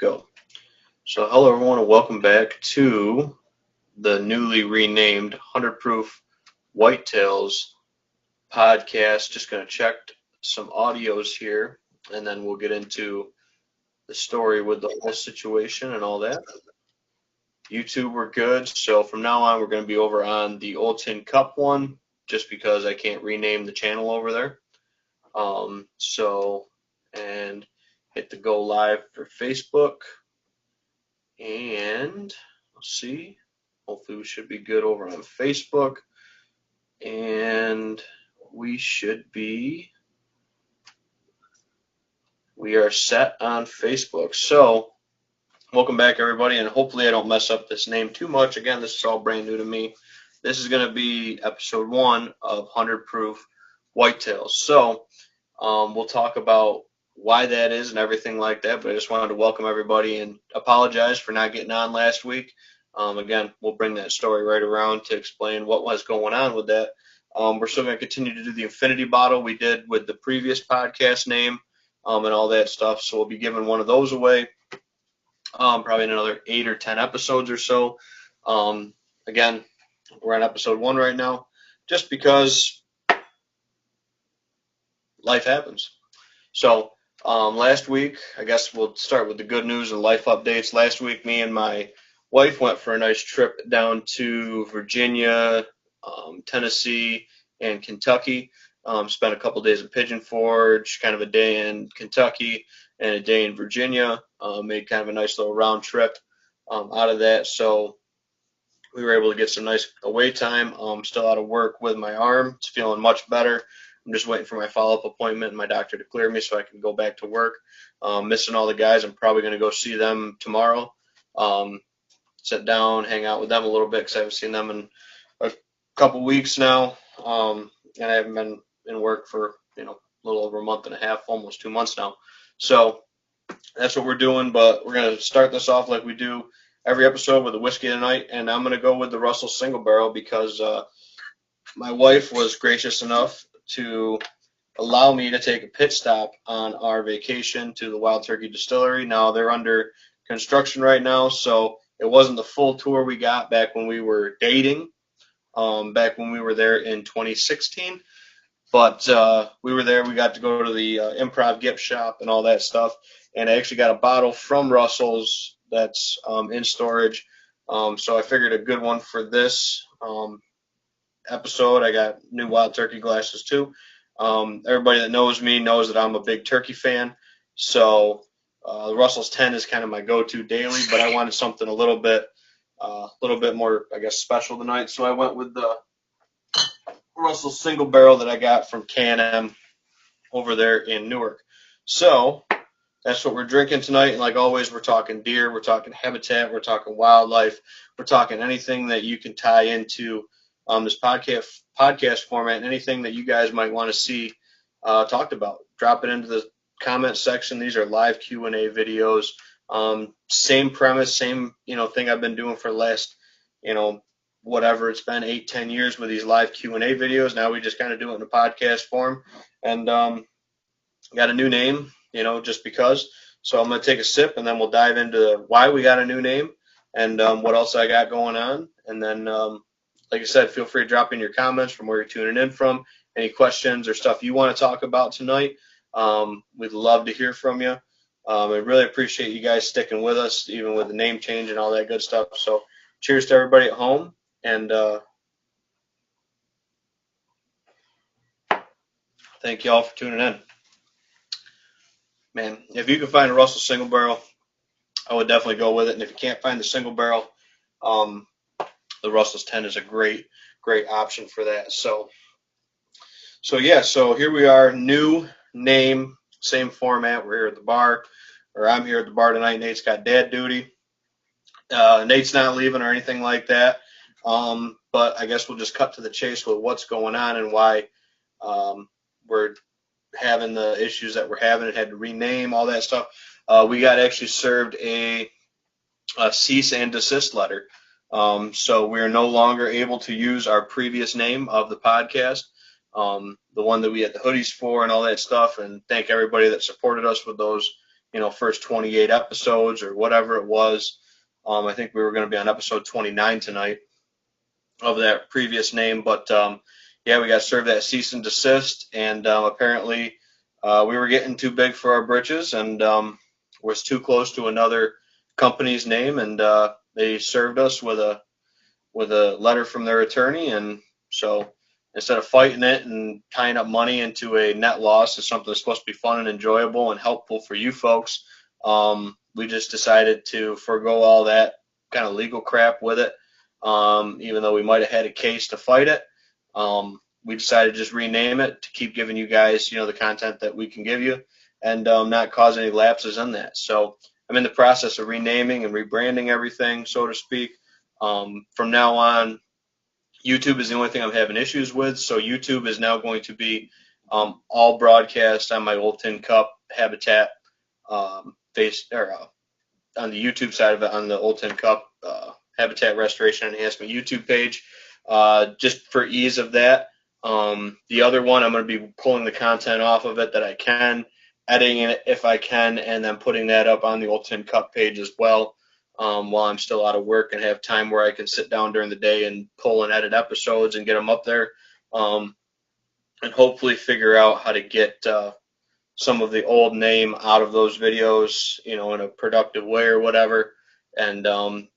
Go. So hello everyone and welcome back to the newly renamed 100 Proof Whitetails podcast. Just going to check some audios here and then we'll get into the story with the whole situation and all that. YouTube, we're good. So from now on, we're going to be over on the Old Tin Cup one just because I can't rename the channel over there. And hit the go live for Facebook. And let's see. Hopefully we should be good over on Facebook. And we are set on Facebook. So welcome back everybody, and hopefully I don't mess up this name too much. Again, this is all brand new to me. This is going to be episode 1 of 100 Proof Whitetails. So we'll talk about why that is and everything like that, but I just wanted to welcome everybody and apologize for not getting on last week. Again, we'll bring that story right around to explain what was going on with that. We're still going to continue to do the infinity bottle we did with the previous podcast name and all that stuff, so we'll be giving one of those away probably in another 8 or 10 episodes or so. Again, we're on episode 1 right now just because life happens. So last week, I guess we'll start with the good news and life updates. Last week, me and my wife went for a nice trip down to Virginia, Tennessee, and Kentucky. Spent a couple days in Pigeon Forge, kind of a day in Kentucky, and a day in Virginia. Made kind of a nice little round trip out of that. So we were able to get some nice away time. Still out of work with my arm. It's feeling much better. I'm just waiting for my follow-up appointment and my doctor to clear me so I can go back to work. Missing all the guys. I'm probably going to go see them tomorrow. Sit down, hang out with them a little bit because I haven't seen them in a couple weeks now. And I haven't been in work for, a little over a month and a half, almost 2 months now. So that's what we're doing, but we're going to start this off like we do every episode with a whiskey tonight, and I'm going to go with the Russell Single Barrel because my wife was gracious enough to allow me to take a pit stop on our vacation to the Wild Turkey Distillery. Now, they're under construction right now, so it wasn't the full tour we got back when we were dating, back when we were there in 2016. But we were there. We got to go to the Improv gift shop and all that stuff. And I actually got a bottle from Russell's that's in storage. So I figured a good one for this episode. I got new Wild Turkey glasses too. Everybody that knows me knows that I'm a big turkey fan. So the Russell's 10 is kind of my go-to daily, but I wanted something a little bit more, I guess, special tonight. So I went with the Russell Single Barrel that I got from Can-Am over there in Newark. So that's what we're drinking tonight. And like always, we're talking deer, we're talking habitat, we're talking wildlife, we're talking anything that you can tie into this podcast format, and anything that you guys might want to see talked about. Drop it into the comment section. These are live Q&A videos. Same premise, same thing I've been doing for the last whatever it's been, 8-10 years with these live Q&A videos. Now we just kind of do it in a podcast form, and got a new name, just because. So I'm going to take a sip, and then we'll dive into why we got a new name and what else I got going on. And then, like I said, feel free to drop in your comments from where you're tuning in from, any questions or stuff you want to talk about tonight. We'd love to hear from you. I really appreciate you guys sticking with us, even with the name change and all that good stuff. So cheers to everybody at home. And thank you all for tuning in. Man, if you can find a Russell Single Barrel, I would definitely go with it. And if you can't find the Single Barrel, the Russell's 10 is a great option for that. So yeah, so here we are, new name, same format. We're here at the bar, or I'm here at the bar tonight. Nate's got dad duty. Nate's not leaving or anything like that. But I guess we'll just cut to the chase with what's going on and why we're having the issues that we're having. It had to rename, all that stuff. We got actually served a cease and desist letter. So we are no longer able to use our previous name of the podcast, the one that we had the hoodies for and all that stuff. And thank everybody that supported us with those first 28 episodes or whatever it was. I think we were going to be on episode 29 tonight of that previous name, but yeah, we got served that cease and desist, and apparently we were getting too big for our britches, and was too close to another company's name, and they served us with a letter from their attorney, and so instead of fighting it and tying up money into a net loss of something that's supposed to be fun and enjoyable and helpful for you folks, we just decided to forego all that kind of legal crap with it. Even though we might have had a case to fight it, we decided to just rename it to keep giving you guys, the content that we can give you, and not cause any lapses in that. So I'm in the process of renaming and rebranding everything, so to speak. From now on, YouTube is the only thing I'm having issues with. So YouTube is now going to be all broadcast on my Old Tin Cup Habitat on the YouTube side of it, on the Old Tin Cup Habitat Restoration and Enhancement YouTube page, just for ease of that. The other one, I'm going to be pulling the content off of it that I can, editing it if I can, and then putting that up on the Old Tin Cup page as well. While I'm still out of work and have time where I can sit down during the day and pull and edit episodes and get them up there, and hopefully figure out how to get some of the old name out of those videos, in a productive way or whatever, and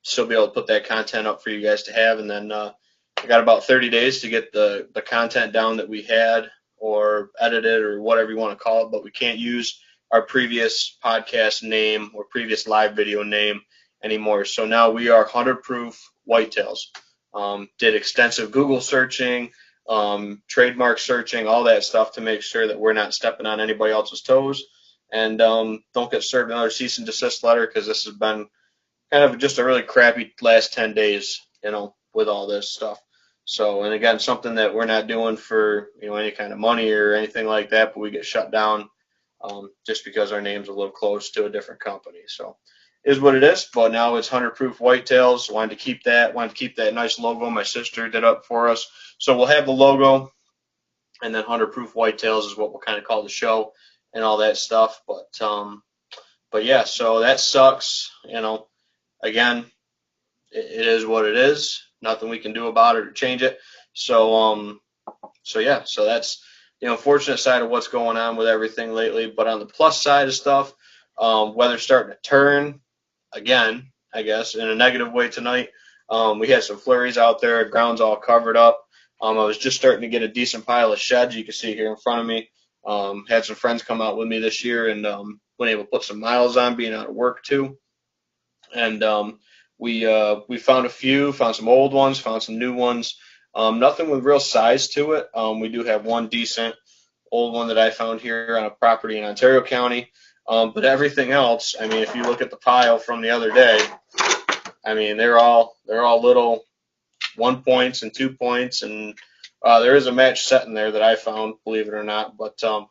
still be able to put that content up for you guys to have. And then I got about 30 days to get the content down that we had, or edited, or whatever you want to call it, but we can't use our previous podcast name or previous live video name anymore. So now we are 100 Proof Whitetails. Did extensive Google searching, trademark searching, all that stuff to make sure that we're not stepping on anybody else's toes, and don't get served another cease and desist letter, because this has been kind of just a really crappy last 10 days, with all this stuff. So, and again, something that we're not doing for, any kind of money or anything like that, but we get shut down just because our name's a little close to a different company. So is what it is, but now it's 100 Proof Whitetails. Wanted to keep that nice logo my sister did up for us. So we'll have the logo, and then 100 Proof Whitetails is what we'll kind of call the show and all that stuff. But yeah, so that sucks. Again, it is what it is. Nothing we can do about it or change it. So yeah, so that's the unfortunate side of what's going on with everything lately. But on the plus side of stuff, weather's starting to turn again, I guess, in a negative way tonight. We had some flurries out there. Ground's all covered up. I was just starting to get a decent pile of sheds. You can see here in front of me. Had some friends come out with me this year, and been able to put some miles on, being out of work too. And we found found some old ones, found some new ones. Nothing with real size to it. We do have one decent old one that I found here on a property in Ontario County. But everything else, if you look at the pile from the other day, they're all little 1 points and 2 points, and there is a match set in there that I found, believe it or not. But I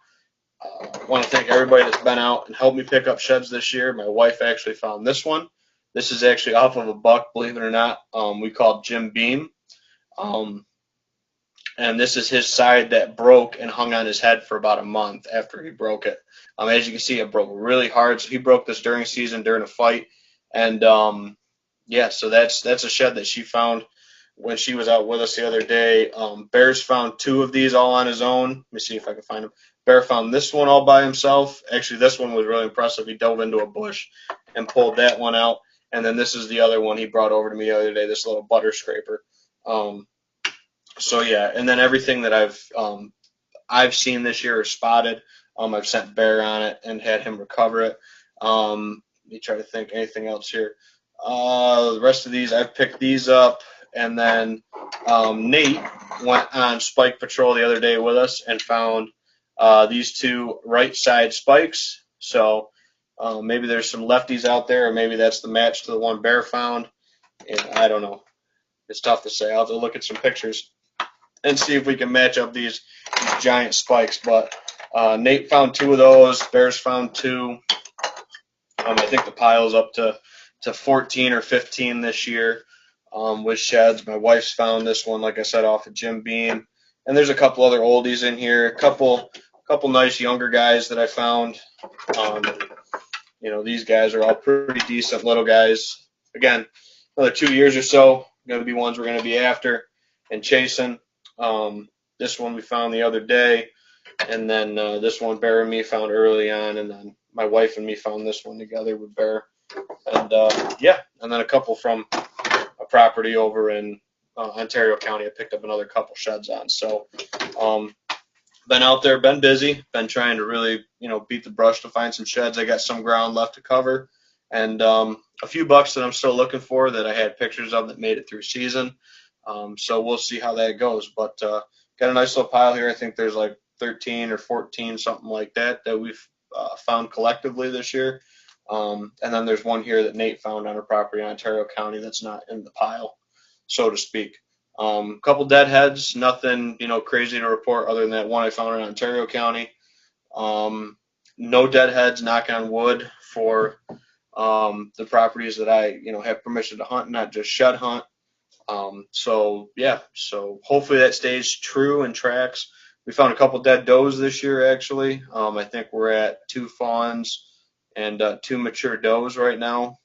want to thank everybody that's been out and helped me pick up sheds this year. My wife actually found this one. This is actually off of a buck, believe it or not. We called Jim Beam. And this is his side that broke and hung on his head for about a month after he broke it. As you can see, it broke really hard. So he broke this during season, during a fight. And yeah, so that's a shed that she found when she was out with us the other day. Bear's found two of these all on his own. Let me see if I can find them. Bear found this one all by himself. Actually, this one was really impressive. He dove into a bush and pulled that one out. And then this is the other one he brought over to me the other day, this little butter scraper. So yeah, and then everything that I've seen this year is spotted. I've sent Bear on it and had him recover it. Let me try to think anything else here. The rest of these, I've picked these up, and then Nate went on spike patrol the other day with us and found these two right side spikes. So maybe there's some lefties out there, or maybe that's the match to the one Bear found. And I don't know. It's tough to say. I'll have to look at some pictures and see if we can match up these giant spikes. But Nate found two of those. Bear's found two. I think the pile's up to 14 or 15 this year with sheds. My wife's found this one, like I said, off of Jim Beam. And there's a couple other oldies in here. A couple nice younger guys that I found. these guys are all pretty decent little guys. Again, another 2 years or so, going to be ones we're going to be after and chasing. This one we found the other day, and then this one Bear and me found early on, and then my wife and me found this one together with Bear. And yeah, and then a couple from a property over in Ontario County. I picked up another couple sheds on. So been out there, been busy, been trying to really beat the brush to find some sheds. I got some ground left to cover, and a few bucks that I'm still looking for that I had pictures of that made it through season. So we'll see how that goes. But got a nice little pile here. I think there's like 13 or 14, something like that we've found collectively this year. And then there's one here that Nate found on a property in Ontario County that's not in the pile, so to speak. Couple deadheads, nothing crazy to report other than that one I found in Ontario County. No deadheads, knock on wood, for the properties that I have permission to hunt, not just shed hunt. So yeah, so hopefully that stays true and tracks. We found a couple dead does this year actually. I think we're at 2 fawns and 2 mature does right now,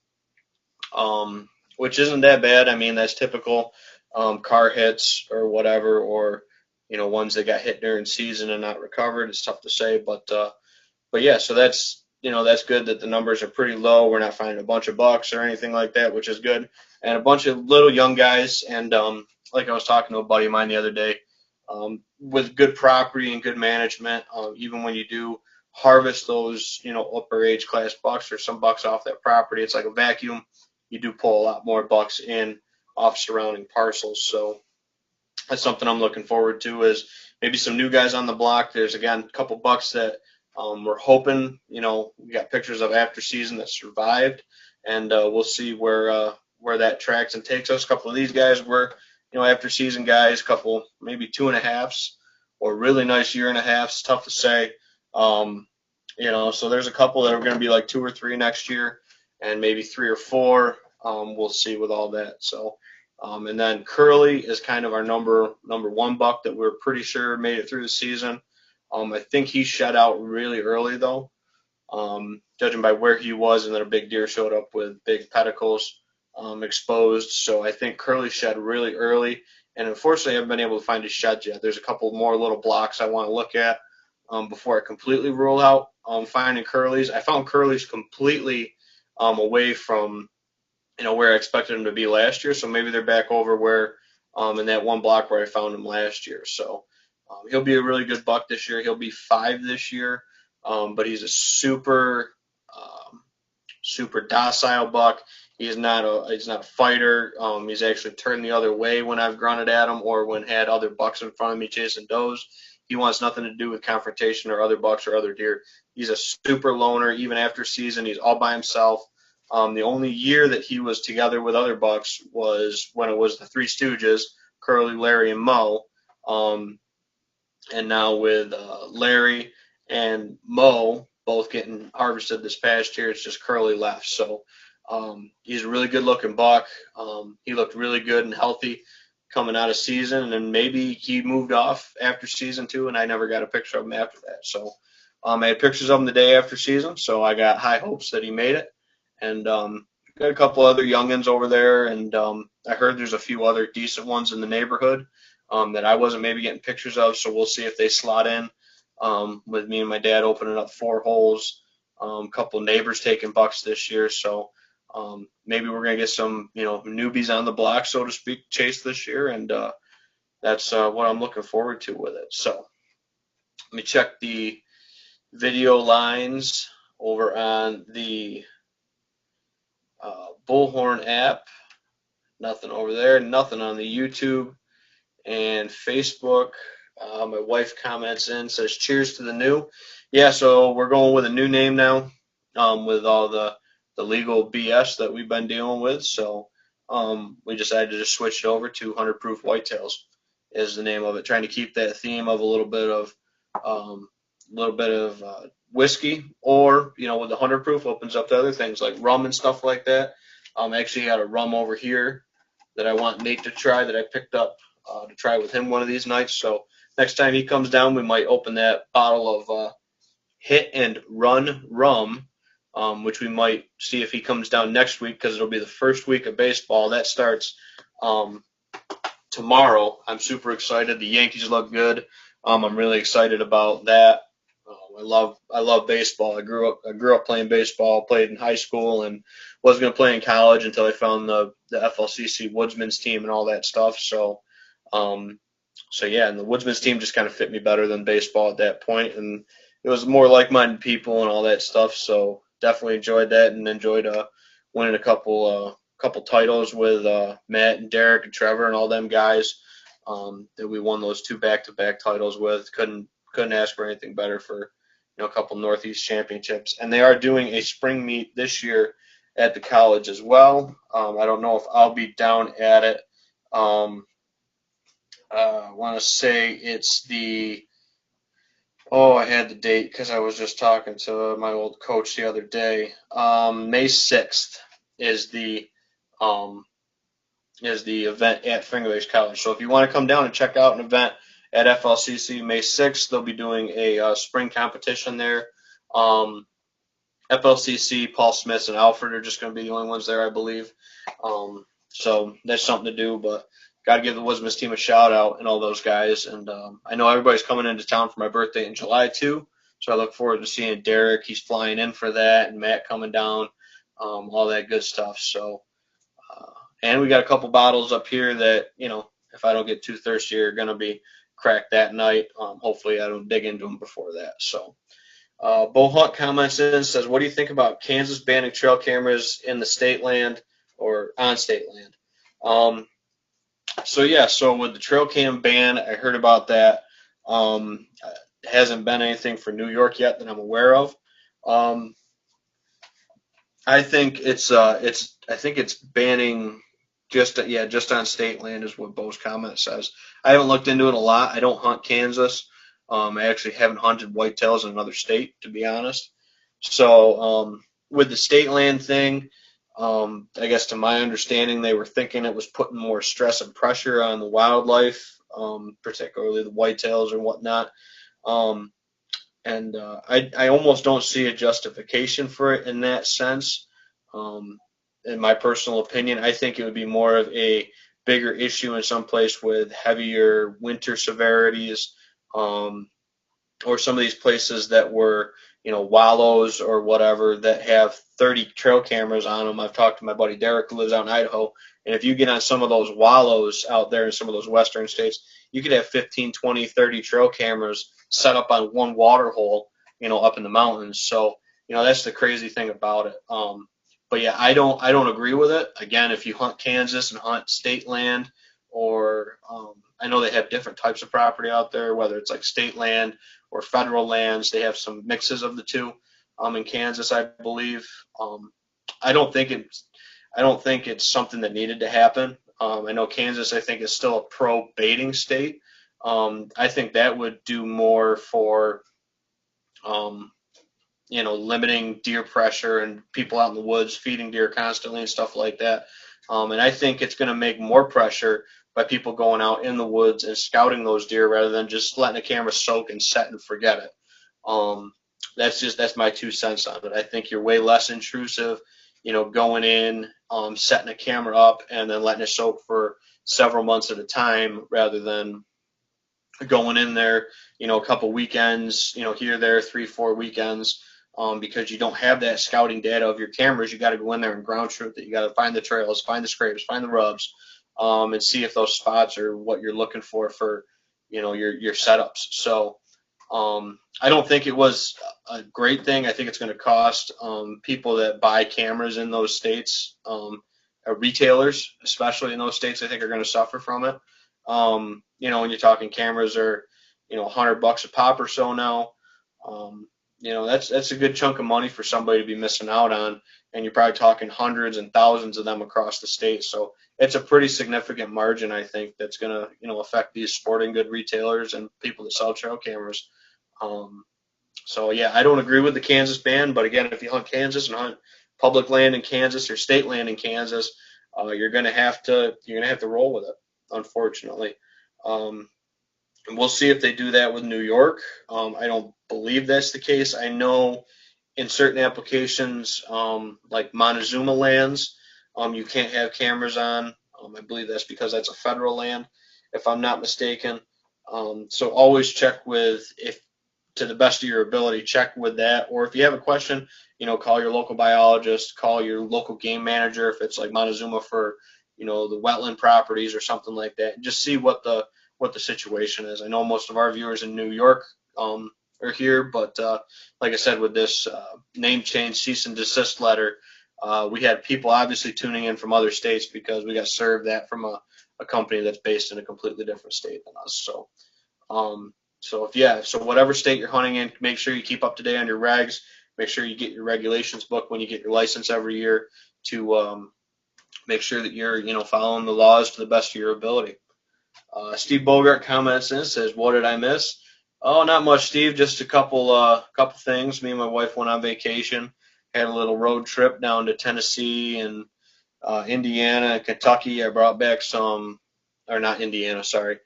which isn't that bad. I mean, that's typical car hits or whatever, or ones that got hit during season and not recovered. It's tough to say, but yeah, so that's good that the numbers are pretty low. We're not finding a bunch of bucks or anything like that, which is good, and a bunch of little young guys. And like I was talking to a buddy of mine the other day, with good property and good management, even when you do harvest those upper age class bucks or some bucks off that property, it's like a vacuum. You do pull a lot more bucks in off surrounding parcels. So that's something I'm looking forward to, is maybe some new guys on the block. There's again a couple bucks that we're hoping, we got pictures of after season that survived, and we'll see where that tracks and takes us. A couple of these guys were after season guys, couple maybe 2.5s or really nice 1.5 years. Tough to say. So there's a couple that are going to be like 2 or 3 next year, and maybe 3 or 4. We'll see with all that. So, and then Curly is kind of our number one buck that we're pretty sure made it through the season. I think he shed out really early though, judging by where he was, and then a big deer showed up with big pedicles exposed. So I think Curly shed really early, and unfortunately I haven't been able to find his sheds yet. There's a couple more little blocks I want to look at before I completely rule out finding Curly's. I found Curly's completely away from where I expected them to be last year, so maybe they're back over where in that one block where I found them last year. So he'll be a really good buck this year. He'll be 5 this year, but he's a super docile buck. He's not a fighter. He's actually turned the other way when I've grunted at him or when had other bucks in front of me chasing does. He wants nothing to do with confrontation or other bucks or other deer. He's a super loner. Even after season, he's all by himself. The only year that he was together with other bucks was when it was the Three Stooges, Curly, Larry, and Mo. And now with Larry and Mo both getting harvested this past year, it's just Curly left. So he's a really good looking buck. He looked really good and healthy coming out of season, and then maybe he moved off after season 2, and I never got a picture of him after that. So I had pictures of him the day after season, so I got high hopes that he made it. And got a couple other youngins over there, and I heard there's a few other decent ones in the neighborhood that I wasn't maybe getting pictures of, so we'll see if they slot in with me and my dad opening up 4 holes. A couple neighbors taking bucks this year, so maybe we're going to get some newbies on the block, so to speak, chase this year, and that's what I'm looking forward to with it. So let me check the video lines over on the Bullhorn app. Nothing over there. Nothing on the YouTube and Facebook. My wife comments in, says cheers to the new. Yeah, so we're going with a new name now, with all the legal BS that we've been dealing with. So we decided to just switch it over to 100 Proof Whitetails is the name of it, trying to keep that theme of a little bit of whiskey, or with the 100 Proof opens up to other things like rum and stuff like that. I actually had a rum over here that I want Nate to try, that I picked up to try with him one of these nights. So next time he comes down, we might open that bottle of Hit and Run rum which we might see if he comes down next week because it'll be the first week of baseball. That starts um, tomorrow. I'm super excited. The Yankees look good. I'm really excited about that. I love baseball. I grew up playing baseball. Played in high school and wasn't going to play in college until I found the FLCC Woodsman's team and all that stuff. Um, so yeah, and the Woodsman's team just kind of fit me better than baseball at that point, and it was more like-minded people and all that stuff. So definitely enjoyed that and enjoyed winning a couple titles with Matt and Derek and Trevor and all them guys that we won those two back-to-back titles with. Couldn't ask for anything better for a couple Northeast championships. And they are doing a spring meet this year at the college as well. I don't know if I'll be down at it. I want to say it's I had the date because I was just talking to my old coach the other day. May 6th is the um, is the event at Finger Lakes College. So if you want to come down and check out an event at FLCC May 6th, they'll be doing a spring competition there. Um, FLCC, Paul Smith, and Alfred are just going to be the only ones there, I believe. So that's something to do, but got to give the Wisman's team a shout out and all those guys. And I know everybody's coming into town for my birthday in July too, so I look forward to seeing Derek. He's flying in for that, and Matt coming down, all that good stuff. So, and we got a couple bottles up here that if I don't get too thirsty, are going to be cracked that night. Hopefully, I don't dig into them before that. So. Bo Hunt comments in and says, "What do you think about Kansas banning trail cameras in the state land or on state land?" So with the trail cam ban, I heard about that. It hasn't been anything for New York yet that I'm aware of. Um, I think it's banning just on state land is what Bo's comment says. I haven't looked into it a lot. I don't hunt Kansas. I actually haven't hunted whitetails in another state, to be honest. So with the state land thing, I guess to my understanding, they were thinking it was putting more stress and pressure on the wildlife, particularly the whitetails and whatnot. Um, and I almost don't see a justification for it in that sense. Um, in my personal opinion, I think it would be more of a bigger issue in some place with heavier winter severities, um, or some of these places that were, wallows or whatever that have 30 trail cameras on them. I've talked to my buddy Derek who lives out in Idaho, and if you get on some of those wallows out there in some of those western states, you could have 15, 20, 30 trail cameras set up on one water hole, up in the mountains. So, that's the crazy thing about it. But yeah, I don't agree with it. Again, if you hunt Kansas and hunt state land, or I know they have different types of property out there, whether it's like state land or federal lands. They have some mixes of the two. In Kansas, I believe. I don't think it's I don't think it's something that needed to happen. I know Kansas, I think, is still a pro baiting state. I think that would do more for um, limiting deer pressure and people out in the woods feeding deer constantly and stuff like that. And I think it's going to make more pressure by people going out in the woods and scouting those deer rather than just letting a camera soak and set and forget it. Um, that's my 2 cents on it. I think you're way less intrusive, going in, setting a camera up and then letting it soak for several months at a time rather than going in there, a couple weekends, here, there, 3, 4 weekends, because you don't have that scouting data of your cameras. You got to go in there and ground truth it. You got to find the trails, find the scrapes, find the rubs, and see if those spots are what you're looking for, your setups. So I don't think it was a great thing. I think it's going to cost people that buy cameras in those states, retailers, especially in those states, I think are going to suffer from it. When you're talking cameras are, $100 a pop or so now. That's a good chunk of money for somebody to be missing out on, and you're probably talking hundreds and thousands of them across the state. So it's a pretty significant margin, I think, that's going to, affect these sporting good retailers and people that sell trail cameras. So yeah, I don't agree with the Kansas ban, but again, if you hunt Kansas and hunt public land in Kansas or state land in Kansas, you're gonna have to roll with it, unfortunately. And we'll see if they do that with New York. I don't believe that's the case. I know in certain applications, like Montezuma lands, you can't have cameras on. I believe that's because that's a federal land, if I'm not mistaken. So always check with, if to the best of your ability, check with that. Or if you have a question, call your local biologist, call your local game manager if it's like Montezuma for, the wetland properties or something like that. Just see what the situation is. I know most of our viewers in New York are here, but like I said, with this name change cease and desist letter, we had people obviously tuning in from other states because we got served that from a company that's based in a completely different state than us. So whatever state you're hunting in, make sure you keep up to date on your regs. Make sure you get your regulations book when you get your license every year to make sure that you're following the laws to the best of your ability. Steve Bogart comments and says, "What did I miss?" Oh, not much, Steve. Just a couple things. Me and my wife went on vacation, had a little road trip down to Tennessee and Indiana and Kentucky. I brought back some, or not Indiana, sorry,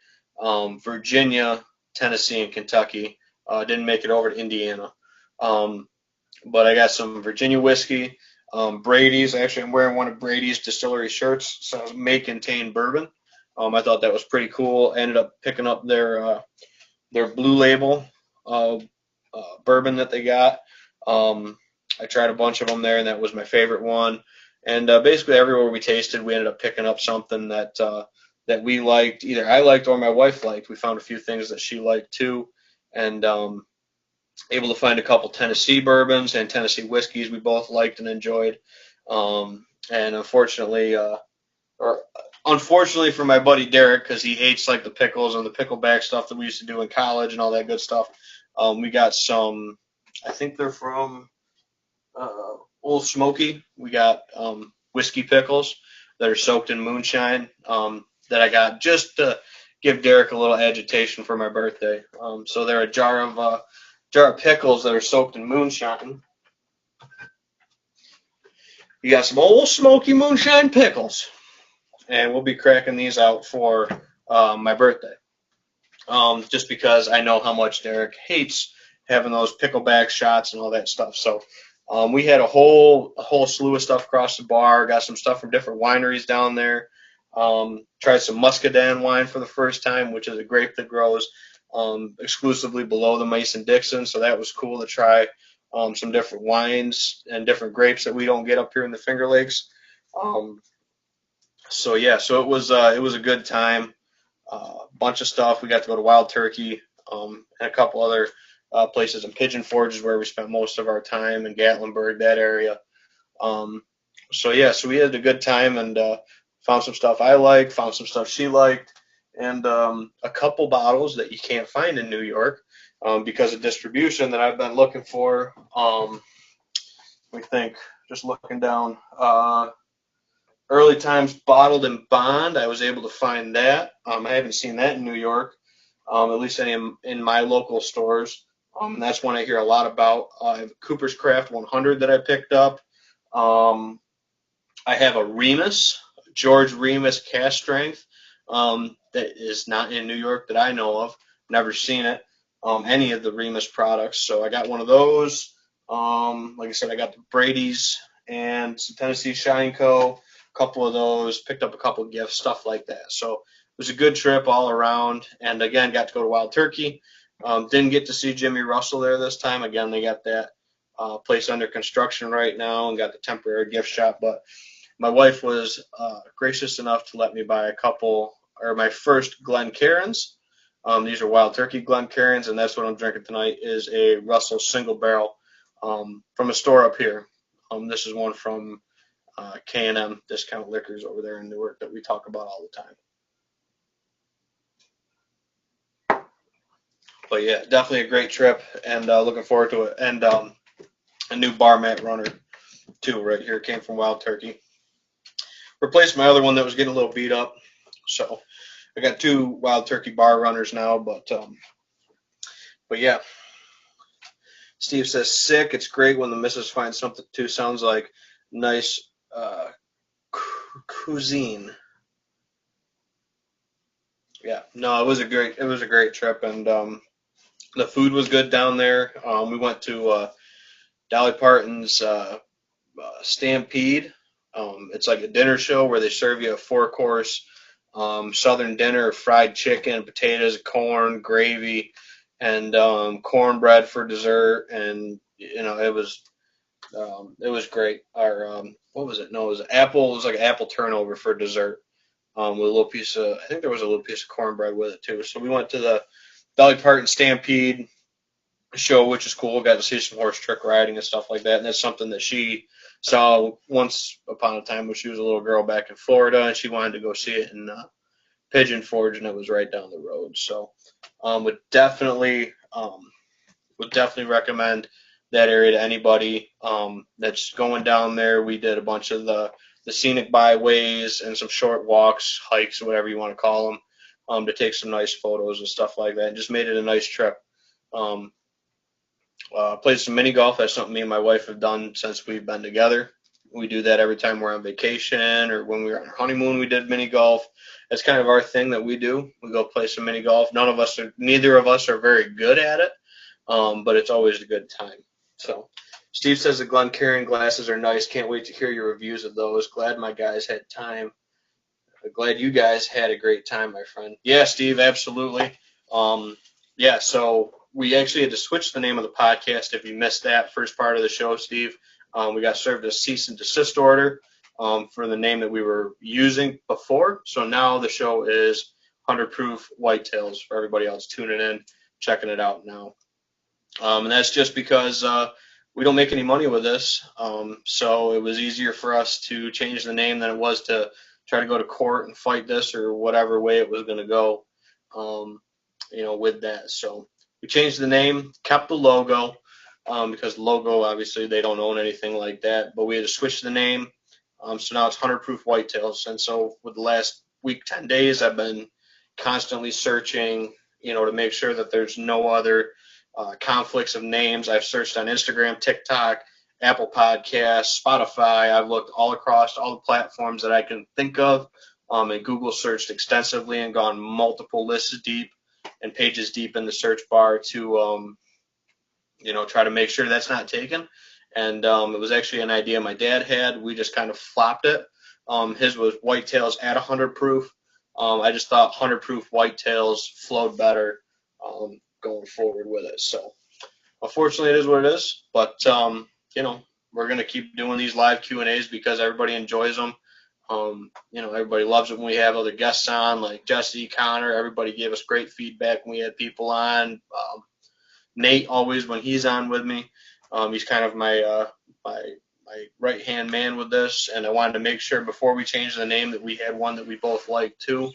Virginia, Tennessee, and Kentucky. Didn't make it over to Indiana, but I got some Virginia whiskey, Brady's. Actually, I'm wearing one of Brady's distillery shirts. So May Contain Bourbon. I thought that was pretty cool. I ended up picking up their Blue Label bourbon that they got. I tried a bunch of them there, and that was my favorite one. And basically everywhere we tasted, we ended up picking up something that we liked, either I liked or my wife liked. We found a few things that she liked too, and able to find a couple Tennessee bourbons and Tennessee whiskeys we both liked and enjoyed. And unfortunately for my buddy Derek, because he hates like the pickles and the pickleback stuff that we used to do in college and all that good stuff, we got some, I think they're from Old Smoky. We got whiskey pickles that are soaked in moonshine that I got just to give Derek a little agitation for my birthday. So they're a jar of pickles that are soaked in moonshine. You got some Old Smoky moonshine pickles, and we'll be cracking these out for my birthday. Just because I know how much Derek hates having those pickleback shots and all that stuff. So we had a whole slew of stuff across the bar. Got some stuff from different wineries down there. Tried some Muscadine wine for the first time, which is a grape that grows exclusively below the Mason-Dixon. So that was cool to try some different wines and different grapes that we don't get up here in the Finger Lakes. So it was a good time. Bunch of stuff. We got to go to Wild Turkey and a couple other places in Pigeon Forge is where we spent most of our time, in Gatlinburg, that area. So we had a good time and found some stuff I liked, found some stuff she liked, and a couple bottles that you can't find in New York because of distribution that I've been looking for. We think, just looking down, Early Times Bottled and Bond. I was able to find that. I haven't seen that in New York, at least any in my local stores. And that's one I hear a lot about. I have Cooper's Craft 100 that I picked up. I have a Remus, George Remus Cast Strength, that is not in New York that I know of. Never seen it, any of the Remus products. So I got one of those. Like I said, I got the Brady's and some Tennessee Shine Co. Couple of those, picked up a couple of gifts, stuff like that. So it was a good trip all around, and again, got to go to Wild Turkey. Didn't get to see Jimmy Russell there this time. Again, they got that place under construction right now and got the temporary gift shop, but my wife was gracious enough to let me buy my first Glencairns. These are Wild Turkey Glencairns, and that's what I'm drinking tonight, is a Russell single barrel from a store up here. This is one from K&M Discount Liquors over there in Newark that we talk about all the time. But yeah, definitely a great trip, and looking forward to it. And a new bar mat runner too, right here, came from Wild Turkey. Replaced my other one that was getting a little beat up, so I got two Wild Turkey bar runners now. But yeah, Steve says sick. It's great when the missus finds something too. Sounds like nice cuisine. Yeah, no, it was a great trip, and the food was good down there. We went to Dolly Parton's Stampede. It's like a dinner show where they serve you a four-course Southern dinner: fried chicken, potatoes, corn, gravy, and cornbread for dessert. And it was great. Our what was it? No, it was apple. It was like apple turnover for dessert. With a little piece of, I think there was a little piece of cornbread with it too. So we went to the Dolly Parton Stampede show, which is cool. Got to see some horse trick riding and stuff like that. And that's something that she saw once upon a time when she was a little girl back in Florida, and she wanted to go see it in Pigeon Forge, and it was right down the road. So would definitely recommend that area to anybody that's going down there. We did a bunch of the scenic byways and some short walks, hikes, whatever you want to call them, to take some nice photos and stuff like that. And just made it a nice trip. Um, Played some mini golf. That's something me and my wife have done since we've been together. We do that every time we're on vacation, or when we were on our honeymoon, we did mini golf. That's kind of our thing that we do. We go play some mini golf. Neither of us are very good at it, but it's always a good time. So Steve says the Glencairn glasses are nice. Can't wait to hear your reviews of those. Glad my guys had time. Glad you guys had a great time, my friend. Yeah, Steve, absolutely. Yeah, so we actually had to switch the name of the podcast. If you missed that first part of the show, Steve, we got served a cease and desist order for the name that we were using before. So now the show is 100 Proof Whitetails for everybody else tuning in, checking it out now. And that's just because we don't make any money with this. So it was easier for us to change the name than it was to try to go to court and fight this or whatever way it was going to go, with that. So we changed the name, kept the logo, because logo, obviously, they don't own anything like that. But we had to switch the name. So now it's 100 Proof Whitetails. And so for the last week, 10 days, I've been constantly searching, to make sure that there's no other conflicts of names. I've searched on Instagram, TikTok, Apple Podcasts, Spotify. I've looked all across all the platforms that I can think of, and Google searched extensively and gone multiple lists deep and pages deep in the search bar to, try to make sure that's not taken. And it was actually an idea my dad had. We just kind of flopped it. His was Whitetails at 100 Proof. I just thought 100 Proof Whitetails flowed better going forward with it. So unfortunately, it is what it is. But we're going to keep doing these live Q&As because everybody enjoys them. Everybody loves it when we have other guests on, like Jesse, Connor. Everybody gave us great feedback when we had people on. Nate always when he's on with me. He's kind of my right hand man with this, and I wanted to make sure before we changed the name that we had one that we both liked too,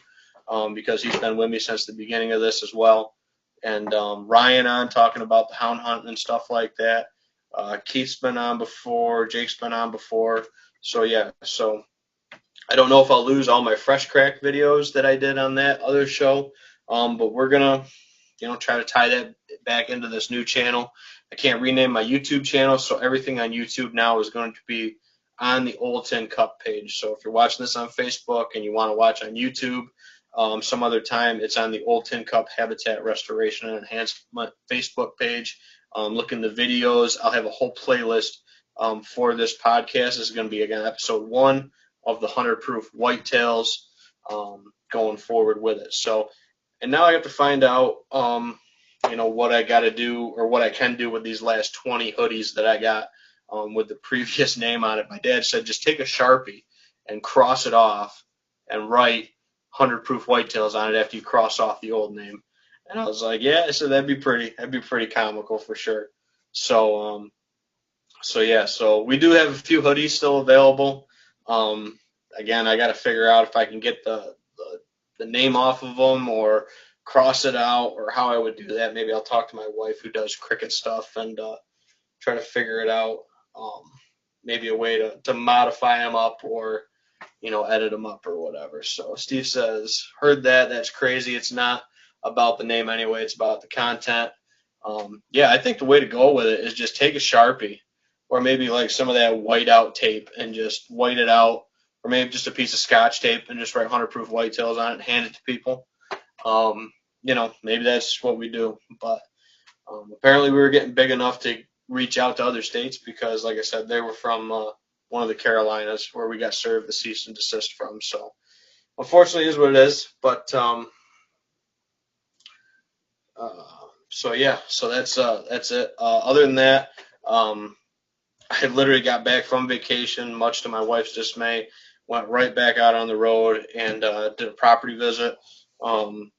because he's been with me since the beginning of this as well. And Ryan on talking about the hound hunting and stuff like that. Keith's been on before. Jake's been on before. So yeah, so I don't know if I'll lose all my fresh crack videos that I did on that other show, but we're gonna, try to tie that back into this new channel. I can't rename my YouTube channel, so everything on YouTube now is going to be on the Old Tin Cup page. So if you're watching this on Facebook and you want to watch on YouTube some other time, it's on the Old Tin Cup Habitat Restoration and Enhancement Facebook page. Look in the videos. I'll have a whole playlist for this podcast. This is going to be, again, episode 1 of the 100 Proof Whitetails going forward with it. So, and now I have to find out, what I got to do or what I can do with these last 20 hoodies that I got with the previous name on it. My dad said just take a Sharpie and cross it off and write 100 Proof Whitetails on it after you cross off the old name. And I was like, yeah, so that'd be pretty comical for sure. So, so we do have a few hoodies still available. Again, I got to figure out if I can get the name off of them or cross it out or how I would do that. Maybe I'll talk to my wife who does cricket stuff and try to figure it out. Maybe a way to modify them up or, edit them up or whatever. So Steve says, heard that. That's crazy. It's not about the name anyway. It's about the content. Yeah, I think the way to go with it is just take a Sharpie or maybe like some of that whiteout tape and just white it out, or maybe just a piece of Scotch tape and just write 100 Proof Whitetails on it and hand it to people. Maybe that's what we do. But apparently we were getting big enough to reach out to other states because, like I said, they were from one of the Carolinas where we got served the cease and desist from. So unfortunately, it is what it is. But uh, so yeah, so that's it. Other than that, um, I literally got back from vacation, much to my wife's dismay. Went right back out on the road and did a property visit. Um,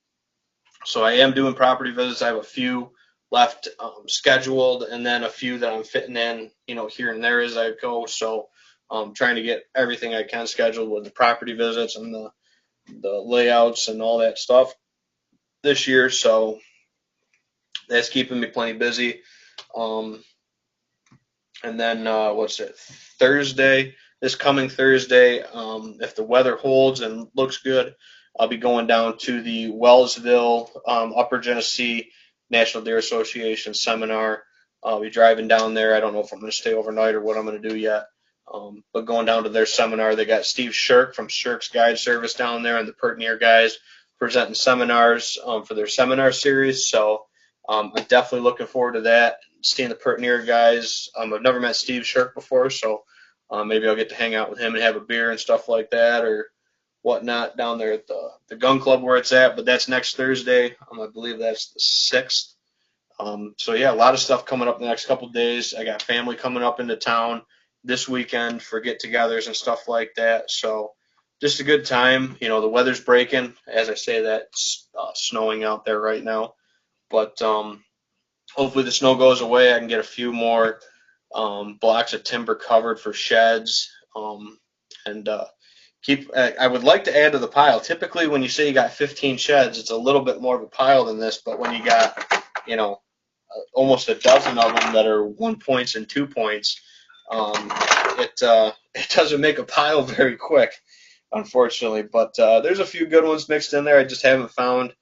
so I am doing property visits. I have a few left scheduled, and then a few that I'm fitting in, here and there as I go. So trying to get everything I can scheduled with the property visits and the layouts and all that stuff this year. So that's keeping me plenty busy. Um, and then what's it? This coming Thursday, if the weather holds and looks good, I'll be going down to the Wellsville, Upper Genesee National Deer Association seminar. I'll be driving down there. I don't know if I'm going to stay overnight or what I'm going to do yet. But going down to their seminar, they got Steve Shirk from Shirk's Guide Service down there and the Pert Near guys presenting seminars for their seminar series. So I'm definitely looking forward to that. Seeing the Pert Near guys. I've never met Steve Shirk before, so maybe I'll get to hang out with him and have a beer and stuff like that or whatnot down there at the gun club where it's at. But that's next Thursday. I believe that's the 6th. So yeah, a lot of stuff coming up the next couple of days. I got family coming up into town this weekend for get-togethers and stuff like that. So just a good time. The weather's breaking. As I say that, it's snowing out there right now. But hopefully the snow goes away. I can get a few more blocks of timber covered for sheds. And I would like to add to the pile. Typically, when you say you got 15 sheds, it's a little bit more of a pile than this. But when you got, almost a dozen of them that are 1 points and 2 points, it doesn't make a pile very quick, unfortunately. But there's a few good ones mixed in there. I just haven't found.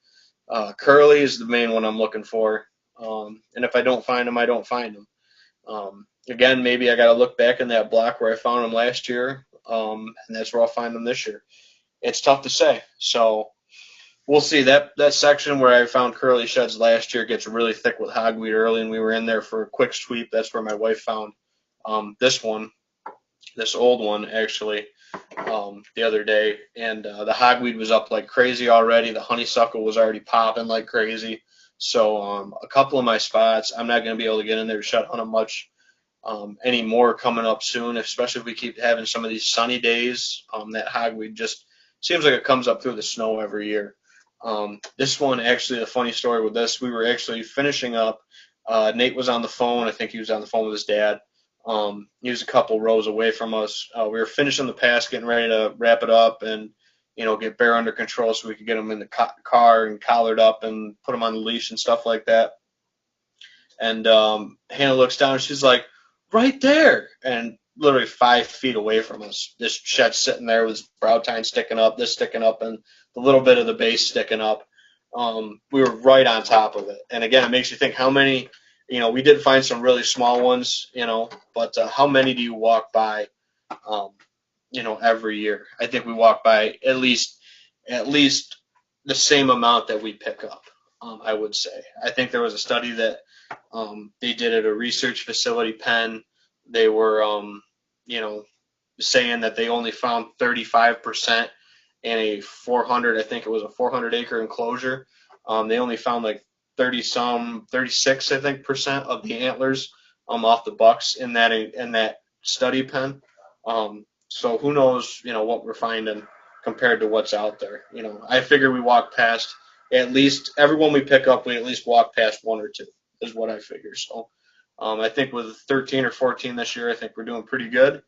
Curly is the main one I'm looking for. And if I don't find them, I don't find them. Again, maybe I got to look back in that block where I found them last year, and that's where I'll find them this year. It's tough to say. So we'll see. That section where I found curly sheds last year gets really thick with hogweed early, and we were in there for a quick sweep. That's where my wife found this old one, actually, the other day. And the hogweed was up like crazy already. The honeysuckle was already popping like crazy. So a couple of my spots, I'm not going to be able to get in there to shut hunt them much anymore coming up soon, especially if we keep having some of these sunny days. That hogweed just seems like it comes up through the snow every year. This one, actually, a funny story with this, we were actually finishing up. Nate was on the phone. I think he was on the phone with his dad. He was a couple rows away from us. We were finishing the pass, getting ready to wrap it up and, get bear under control so we could get him in the car and collared up and put him on the leash and stuff like that. And Hannah looks down and she's like, right there. And literally 5 feet away from us, this shed sitting there with his brow tine sticking up, this sticking up, and the little bit of the base sticking up. We were right on top of it. And again, it makes you think how many, we did find some really small ones, but how many do you walk by, every year? I think we walk by at least the same amount that we pick up, I would say. I think there was a study that they did at a research facility, Penn. They were, saying that they only found 35% in a 400, I think it was a 400 acre enclosure. They only found like 36, I think, percent of the antlers off the bucks in that study pen. So who knows, what we're finding compared to what's out there. I figure we walk past at least everyone we pick up, we at least walk past one or two is what I figure. So I think with 13 or 14 this year, I think we're doing pretty good.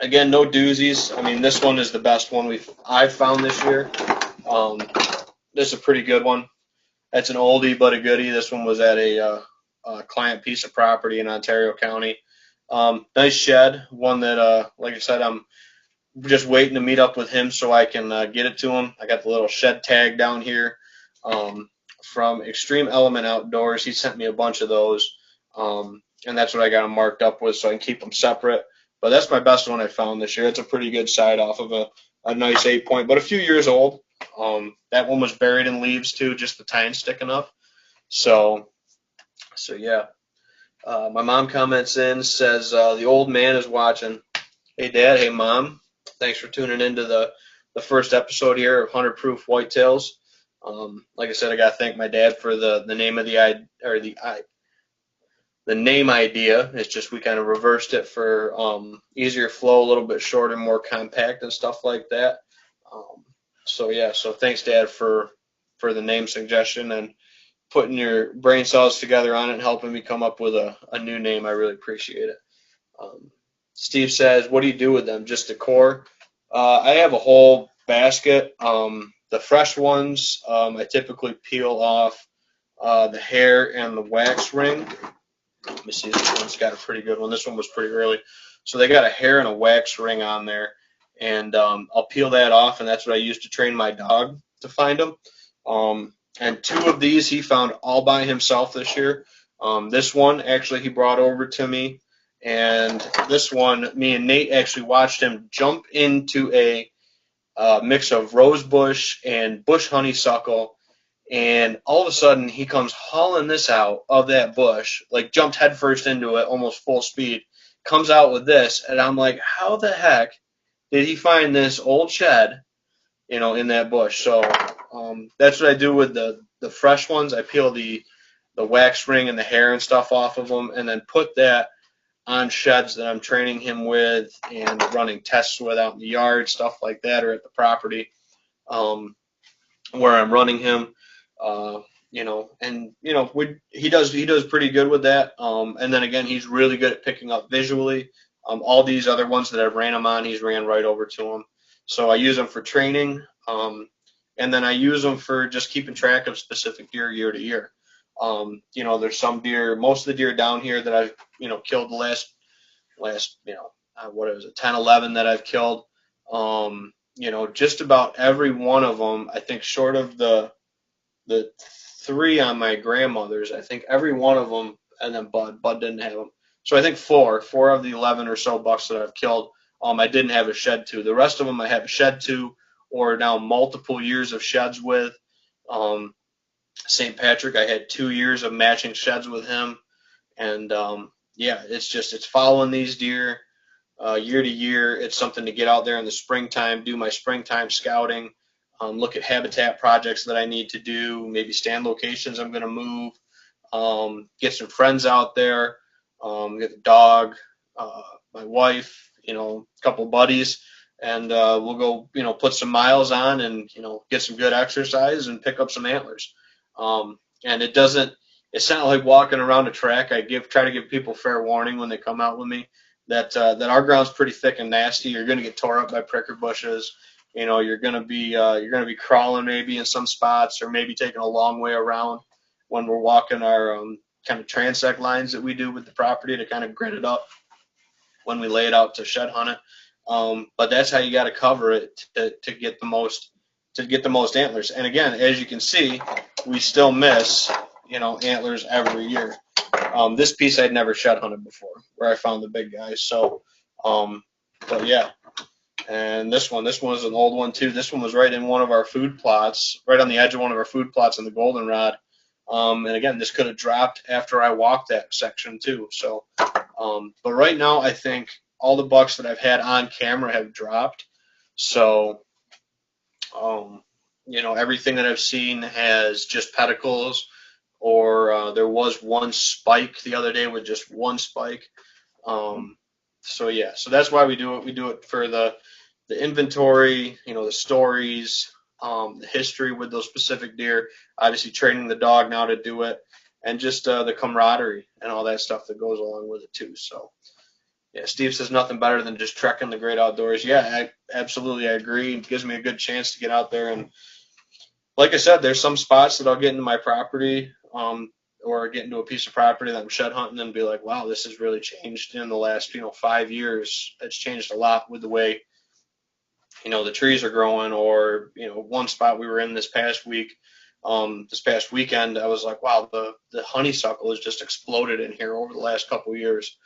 Again, no doozies. I mean, this one is the best one I've found this year. This is a pretty good one. That's an oldie but a goodie. This one was at a client piece of property in Ontario County. Nice shed, one that, like I said, I'm just waiting to meet up with him so I can get it to him. I got the little shed tag down here from Extreme Element Outdoors. He sent me a bunch of those, and that's what I got them marked up with so I can keep them separate. But that's my best one I found this year. It's a pretty good side off of a nice 8-point, but a few years old. That one was buried in leaves too, just the tine sticking up. So yeah. My mom comments in, says the old man is watching. Hey Dad, hey Mom, thanks for tuning into the first episode here of 100 Proof Whitetails. Like I said, I gotta thank my dad for the name of the name idea. It's just we kind of reversed it for easier flow, a little bit shorter, more compact and stuff like that. Um, so yeah, so thanks Dad for the name suggestion and putting your brain cells together on it and helping me come up with a new name. I really appreciate it. Um, Steve says, what do you do with them? Just decor? I have a whole basket. The fresh ones, I typically peel off the hair and the wax ring. Let me see, this one's got a pretty good one. This one was pretty early. So they got a hair and a wax ring on there. And I'll peel that off, and that's what I use to train my dog to find them. And two of these he found all by himself this year. This one, actually, he brought over to me. And this one, me and Nate actually watched him jump into a mix of rosebush and bush honeysuckle, and all of a sudden he comes hauling this out of that bush, like jumped headfirst into it, almost full speed, comes out with this, and I'm like, how the heck did he find this old shed, in that bush? So that's what I do with the fresh ones. I peel the wax ring and the hair and stuff off of them, and then put that on sheds that I'm training him with and running tests with out in the yard, stuff like that, or at the property where I'm running him. He does pretty good with that. And then again, he's really good at picking up visually. All these other ones that I've ran him on, he's ran right over to them. So I use them for training, and then I use them for just keeping track of specific deer year to year. There's some deer, most of the deer down here that I've, killed the last, what is it, 10, 11 that I've killed. Just about every one of them, I think short of the three on my grandmother's, I think every one of them, and then Bud didn't have them. So I think four of the 11 or so bucks that I've killed, I didn't have a shed to. The rest of them I have a shed to, or now multiple years of sheds with. St. Patrick, I had 2 years of matching sheds with him, and it's following these deer year to year. It's something to get out there in the springtime, do my springtime scouting, look at habitat projects that I need to do, maybe stand locations I'm going to move, get some friends out there, get the dog, my wife, a couple buddies, and we'll go, put some miles on and, get some good exercise and pick up some antlers. And it's not like walking around a track. I try to give people fair warning when they come out with me that our ground's pretty thick and nasty. You're going to get tore up by pricker bushes. You're going to be crawling maybe in some spots, or maybe taking a long way around when we're walking our kind of transect lines that we do with the property to kind of grit it up when we lay it out to shed hunt it. But that's how you got to cover it to get the most antlers. And again, as you can see, we still miss antlers every year. This piece I'd never shed hunted before, where I found the big guys. So, but yeah. And this one was an old one too. This one was right in one of our food plots, right on the edge of one of our food plots in the goldenrod. And again, this could have dropped after I walked that section too. So, but right now I think all the bucks that I've had on camera have dropped. So, everything that I've seen has just pedicles, or there was one spike the other day with just one spike. So yeah, so that's why we do it. We do it for the inventory, the stories, the history with those specific deer, obviously training the dog now to do it, and just the camaraderie and all that stuff that goes along with it too. So yeah, Steve says nothing better than just trekking the great outdoors. Yeah, I agree. It gives me a good chance to get out there, and like I said, there's some spots that I'll get into my property, or get into a piece of property that I'm shed hunting and be like, wow, this has really changed in the last 5 years. It's changed a lot with the way the trees are growing. Or one spot we were in this past weekend, I was like, wow, the honeysuckle has just exploded in here over the last couple of years.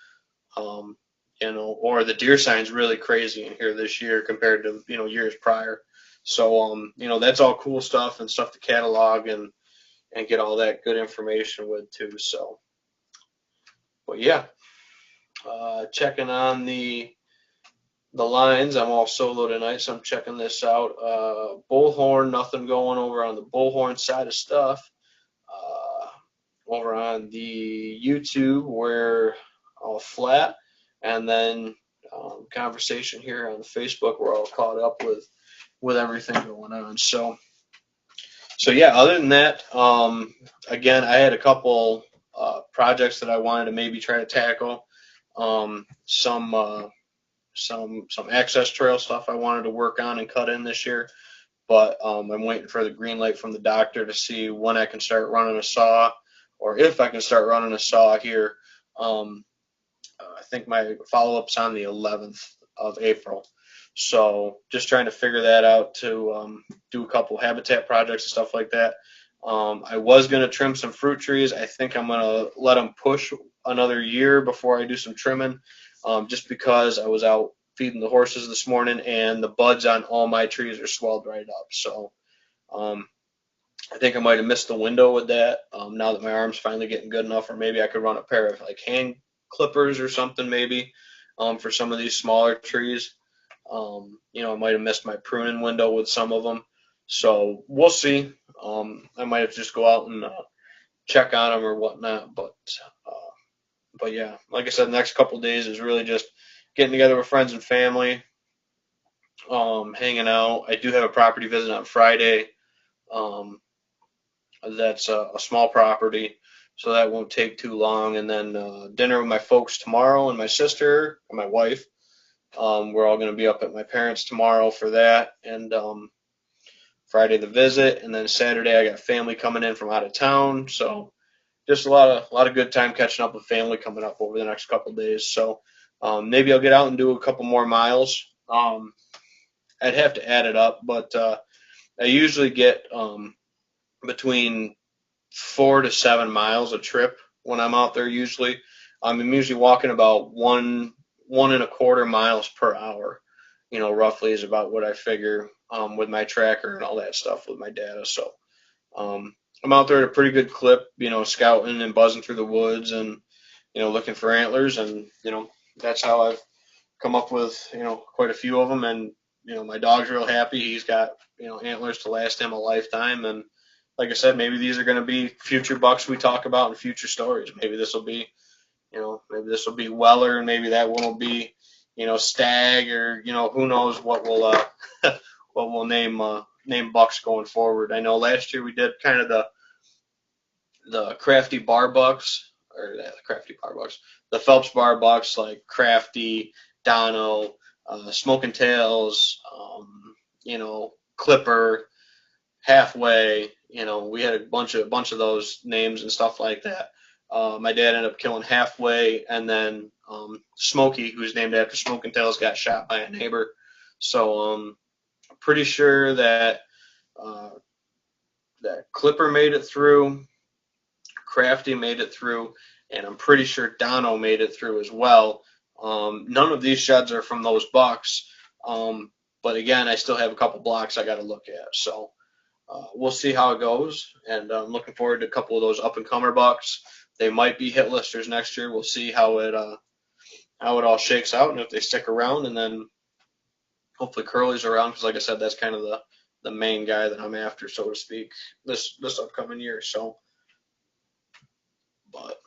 Or the deer sign's really crazy in here this year compared to years prior. So that's all cool stuff and stuff to catalog and get all that good information with too. So, yeah, checking on the lines. I'm all solo tonight, so I'm checking this out. Bullhorn, nothing going over on the bullhorn side of stuff. Uh, Over on the YouTube, we're all flat, and then conversation here on the Facebook, we're all caught up with everything going on. So yeah. Other than that, again, I had a couple projects that I wanted to maybe try to tackle. Some access trail stuff I wanted to work on and cut in this year, but I'm waiting for the green light from the doctor to see when I can start running a saw, or if I can start running a saw here. I think my follow-up's on the 11th of April. So just trying to figure that out to do a couple habitat projects and stuff like that. I was going to trim some fruit trees. I think I'm going to let them push another year before I do some trimming, just because I was out feeding the horses this morning and the buds on all my trees are swelled right up. So um, I think I might have missed the window with that. Now that my arm's finally getting good enough, or maybe I could run a pair of like hand clippers or something maybe for some of these smaller trees. I might have missed my pruning window with some of them. So we'll see. I might have to just go out and check on them or whatnot. But yeah, like I said, the next couple of days is really just getting together with friends and family, hanging out. I do have a property visit on Friday. Um, that's a small property, so that won't take too long. And then dinner with my folks tomorrow, and my sister and my wife. We're all going to be up at my parents' tomorrow for that, and Friday the visit, and then Saturday I got family coming in from out of town. So just a lot of good time catching up with family coming up over the next couple of days. So maybe I'll get out and do a couple more miles. I'd have to add it up, but I usually get between 4 to 7 miles a trip when I'm out there. Usually, I'm usually walking about 1.25 miles per hour. Roughly is about what I figure with my tracker and all that stuff with my data. So I'm out there at a pretty good clip, scouting and buzzing through the woods and looking for antlers, and that's how I've come up with quite a few of them. And my dog's real happy. He's got antlers to last him a lifetime. And like I said, maybe these are going to be future bucks we talk about in future stories. Maybe this will be Weller, and maybe that one will be stag, or who knows what we'll what we'll name bucks going forward. I know last year we did kind of the crafty bar bucks, or the crafty bar bucks, the Phelps bar bucks, like Crafty, Dono, Smoking Tails, Clipper, Halfway. We had a bunch of those names and stuff like that. My dad ended up killing Halfway, and then Smokey, who's named after Smoking Tails, got shot by a neighbor. So I'm pretty sure that that Clipper made it through, Crafty made it through, and I'm pretty sure Dono made it through as well. None of these sheds are from those bucks, but again, I still have a couple blocks I got to look at. So we'll see how it goes, and I'm looking forward to a couple of those up-and-comer bucks. They might be hit listers next year. We'll see how it all shakes out, and if they stick around, and then hopefully Curly's around, because like I said, that's kind of the main guy that I'm after, so to speak, this upcoming year. So, but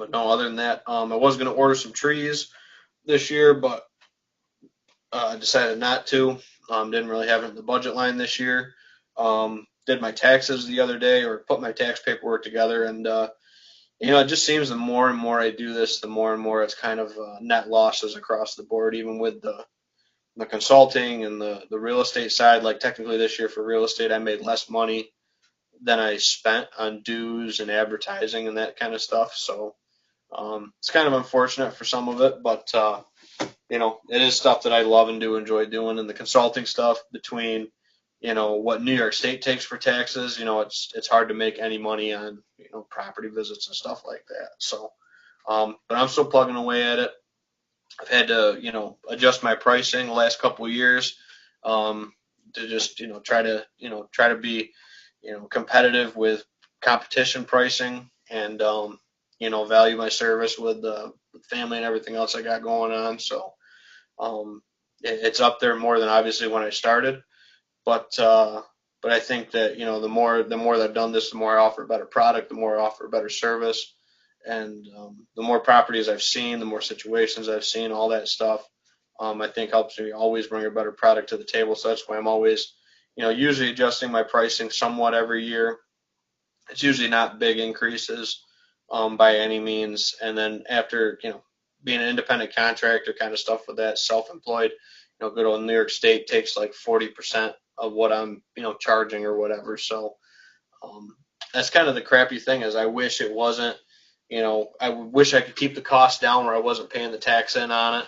no, other than that, I was going to order some trees this year, but I decided not to. Didn't really have it in the budget line this year. Did my taxes the other day, or put my tax paperwork together, and it just seems the more and more I do this, the more and more it's kind of net losses across the board, even with the consulting and the real estate side. Like technically this year for real estate, I made less money than I spent on dues and advertising and that kind of stuff. So it's kind of unfortunate for some of it, but it is stuff that I love and do enjoy doing. And the consulting stuff, between what New York State takes for taxes, it's hard to make any money on property visits and stuff like that. So but I'm still plugging away at it. I've had to adjust my pricing the last couple of years to just try to be competitive with competition pricing. And value my service with the family and everything else I got going on. So it's up there more than obviously when I started, but I think that the more that I've done this, the more I offer a better product, the more I offer a better service, and the more properties I've seen, the more situations I've seen, all that stuff, I think helps me always bring a better product to the table. So that's why I'm always, usually adjusting my pricing somewhat every year. It's usually not big increases by any means. And then after, being an independent contractor kind of stuff with that, self-employed, good old New York State takes like 40% of what I'm, charging or whatever. So that's kind of the crappy thing is I wish it wasn't, I wish I could keep the cost down where I wasn't paying the tax in on it.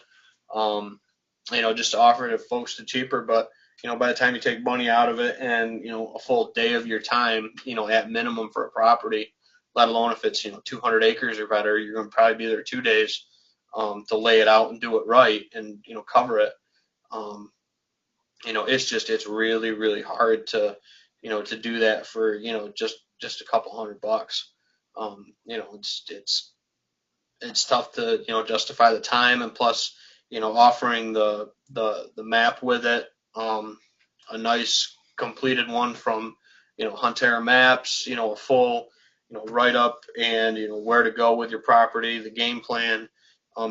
Just to offer it to folks to cheaper, but by the time you take money out of it and a full day of your time, at minimum for a property, let alone if it's 200 acres or better, you're going to probably be there 2 days to lay it out and do it right and cover it. It's really really hard to do that for just a couple $100. It's tough to justify the time, and plus offering the map with it, a nice completed one from Huntera Maps, a full write up, and where to go with your property, the game plan,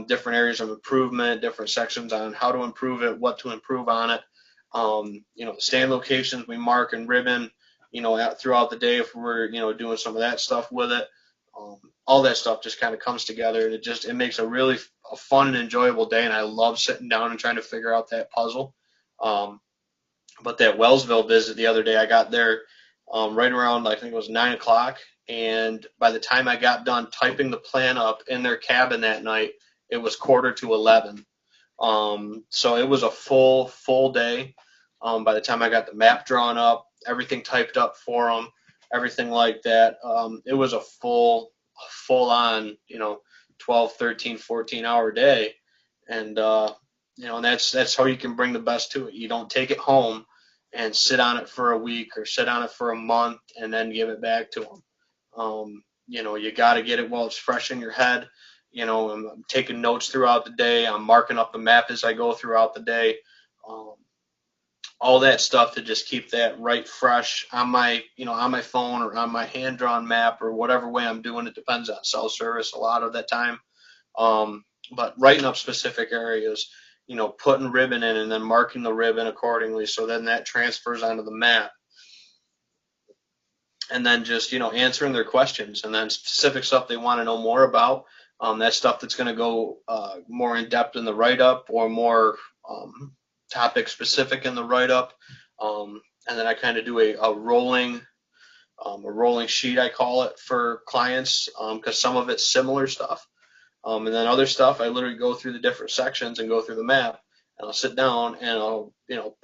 different areas of improvement, different sections on how to improve it, what to improve on it, the stand locations we mark and ribbon throughout the day if we're doing some of that stuff with it. All that stuff just kind of comes together, and it makes a fun and enjoyable day. And I love sitting down and trying to figure out that puzzle. But that Wellsville visit the other day, I got there right around, I think it was 9 o'clock, and by the time I got done typing the plan up in their cabin that night, it was 10:45. So it was a full day. By the time I got the map drawn up, everything typed up for them, everything like that, it was a full on 12, 13, 14-hour day. And and that's how you can bring the best to it. You don't take it home and sit on it for a week or sit on it for a month and then give it back to them. You got to get it while it's fresh in your head. I'm taking notes throughout the day. I'm marking up the map as I go throughout the day. All that stuff to just keep that right fresh on my phone or on my hand drawn map or whatever way I'm doing it. Depends on cell service a lot of that time. But writing up specific areas, putting ribbon in and then marking the ribbon accordingly, so then that transfers onto the map. And then just answering their questions, and then specific stuff they want to know more about. That stuff that's going to go more in depth in the write up, or more topic specific in the write up. And then I kind of do a rolling sheet, I call it, for clients, because some of it's similar stuff. And then other stuff, I literally go through the different sections and go through the map, and I'll sit down and I'll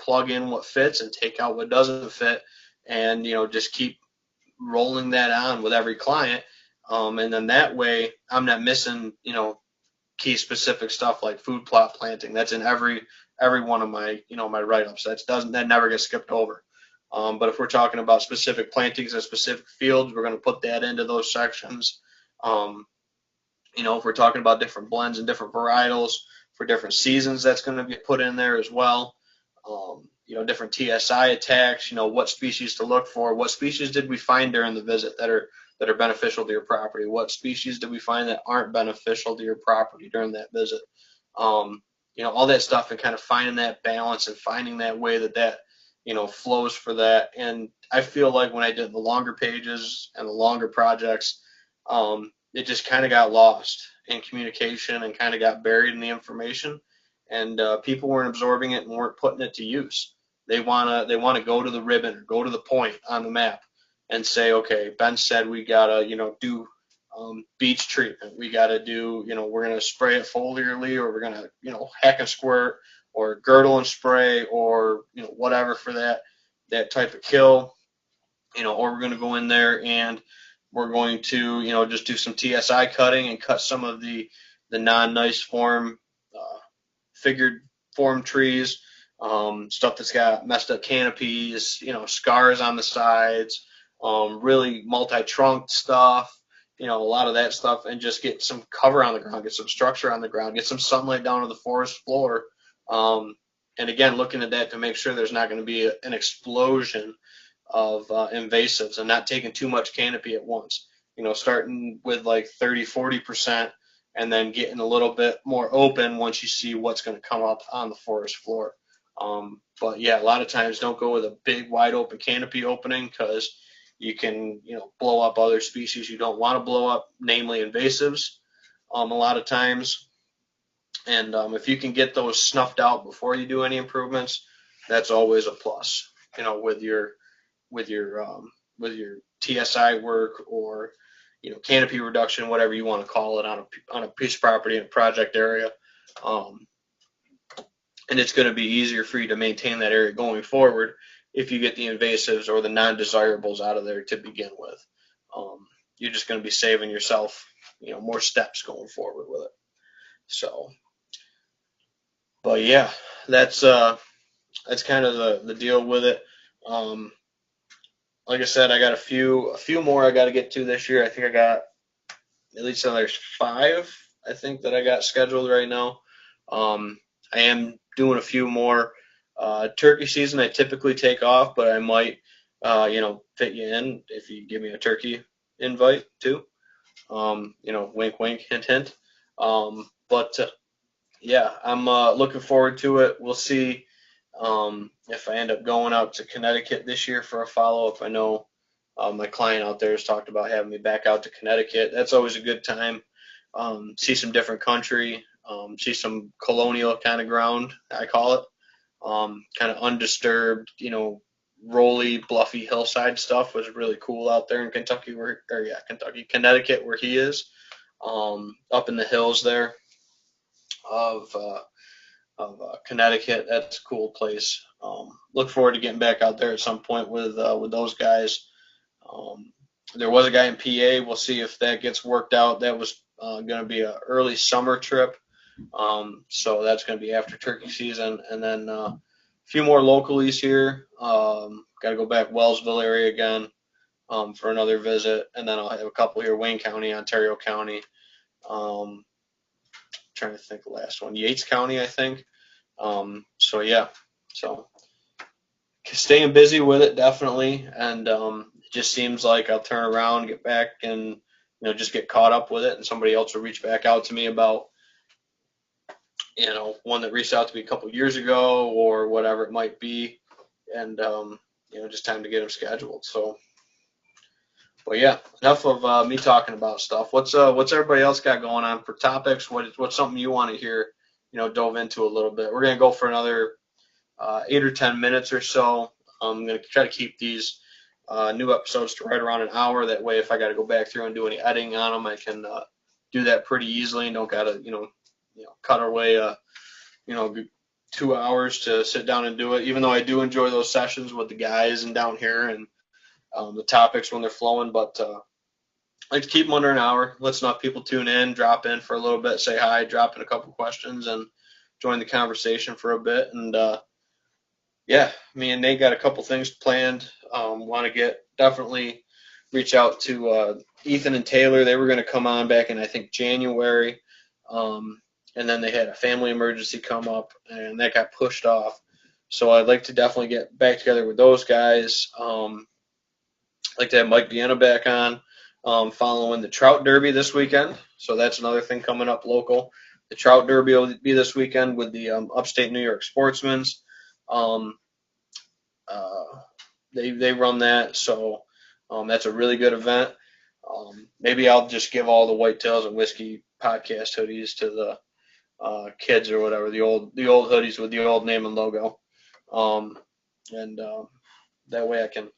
plug in what fits and take out what doesn't fit, and just keep rolling that on with every client. And then that way I'm not missing key specific stuff like food plot planting. That's in every one of my my write-ups. That never gets skipped over. But if we're talking about specific plantings and specific fields, we're going to put that into those sections. If we're talking about different blends and different varietals for different seasons, that's going to be put in there as well. Different TSI attacks, what species to look for, what species did we find during the visit that are beneficial to your property, what species did we find that aren't beneficial to your property during that visit. All that stuff, and kind of finding that balance and finding that way that flows for that. And I feel like when I did the longer pages and the longer projects, it just kind of got lost in communication and kind of got buried in the information, and people weren't absorbing it and weren't putting it to use. They wanna go to the ribbon or go to the point on the map and say, okay, Ben said we gotta do beach treatment. We gotta do we're gonna spray it foliarly, or we're gonna hack and squirt, or girdle and spray, or whatever for that type of kill. Or we're gonna go in there and we're going to just do some TSI cutting and cut some of the non-nice form figured form trees, stuff that's got messed up canopies, scars on the sides, really multi-trunked stuff, a lot of that stuff, and just get some cover on the ground, get some structure on the ground, get some sunlight down to the forest floor. And again, looking at that to make sure there's not going to be an explosion of invasives, and not taking too much canopy at once. Starting with like 30-40%, and then getting a little bit more open once you see what's going to come up on the forest floor. But yeah, a lot of times don't go with a big wide open canopy opening, because you can blow up other species you don't want to blow up, namely invasives, a lot of times. And if you can get those snuffed out before you do any improvements, that's always a plus. With your with your TSI work, or canopy reduction, whatever you want to call it, on a piece of property in a project area. And it's going to be easier for you to maintain that area going forward if you get the invasives or the non-desirables out of there to begin with. You're just going to be saving yourself, more steps going forward with it. So, but yeah, that's kind of the deal with it. Like I said, I got a few more I got to get to this year. I think I got at least another 5, I think, that I got scheduled right now. I am doing a few more. Turkey season I typically take off, but I might fit you in if you give me a turkey invite too. Wink wink, hint hint. But yeah, I'm looking forward to it. We'll see if I end up going out to Connecticut this year for a follow-up. I know my client out there has talked about having me back out to Connecticut. That's always a good time. See some different country, see some colonial kind of ground, I call it. Kind of undisturbed, rolly, bluffy hillside stuff was really cool out there in Kentucky, Connecticut, where he is, up in the hills there of Connecticut. That's a cool place. Look forward to getting back out there at some point with those guys. There was a guy in PA. We'll see if that gets worked out. That was going to be an early summer trip. So that's going to be after turkey season. And then a few more localies here. Got to go back Wellsville area again for another visit. And then I'll have a couple here, Wayne County, Ontario County. Trying to think the last one, Yates County, I think. So yeah, so staying busy with it, definitely. And it just seems like I'll turn around, get back, and just get caught up with it, and somebody else will reach back out to me about one that reached out to me a couple years ago or whatever it might be, and just time to get them scheduled. So, but yeah, enough of me talking about stuff. What's everybody else got going on for topics? What's something you want to hear dove into a little bit? We're gonna go for another 8 or 10 minutes or so. I'm gonna try to keep these new episodes to right around an hour. That way, if I got to go back through and do any editing on them, I can do that pretty easily, and don't gotta cut away 2 hours to sit down and do it. Even though I do enjoy those sessions with the guys and down here, and the topics when they're flowing, but I like to keep them under an hour. Let enough people tune in, drop in for a little bit, say hi, drop in a couple questions, and join the conversation for a bit. And yeah, me and Nate got a couple things planned. Want to definitely reach out to Ethan and Taylor. They were going to come on back in, I think, January. And then they had a family emergency come up, and that got pushed off. So I'd like to definitely get back together with those guys. I'd like to have Mike Deanna back on following the Trout Derby this weekend. So that's another thing coming up local. The Trout Derby will be this weekend with the Upstate New York Sportsmen's. They run that, so that's a really good event. Maybe I'll just give all the Whitetails and Whiskey podcast hoodies to the kids or whatever, the old hoodies with the old name and logo, and that way I can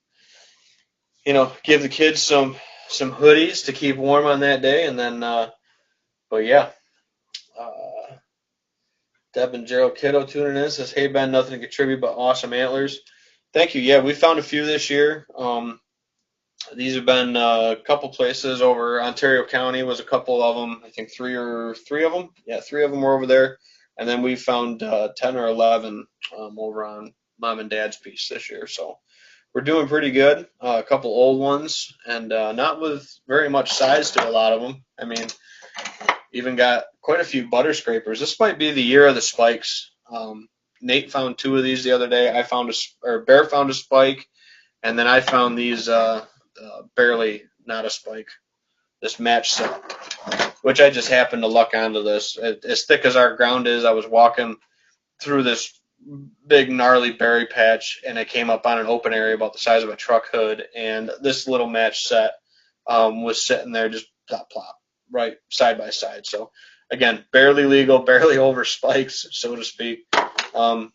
give the kids some hoodies to keep warm on that day. And then but yeah, Deb and Gerald Kiddo tuning in, says, hey Ben, nothing to contribute but awesome antlers. Thank you. Yeah, we found a few this year. These have been a couple places over. Ontario County was a couple of them. I think three of them. Yeah, 3 of them were over there. And then we found 10 or 11 over on Mom and Dad's piece this year. So we're doing pretty good. A couple old ones, and not with very much size to a lot of them. I mean, even got quite a few butter scrapers. This might be the year of the spikes. Nate found two of these the other day. Bear found a spike, and then I found these barely not a spike. This match set, which I just happened to luck onto this. As thick as our ground is, I was walking through this big gnarly berry patch, and I came up on an open area about the size of a truck hood, and this little match set was sitting there just plop plop right side by side. So again, barely legal, barely over spikes, so to speak. But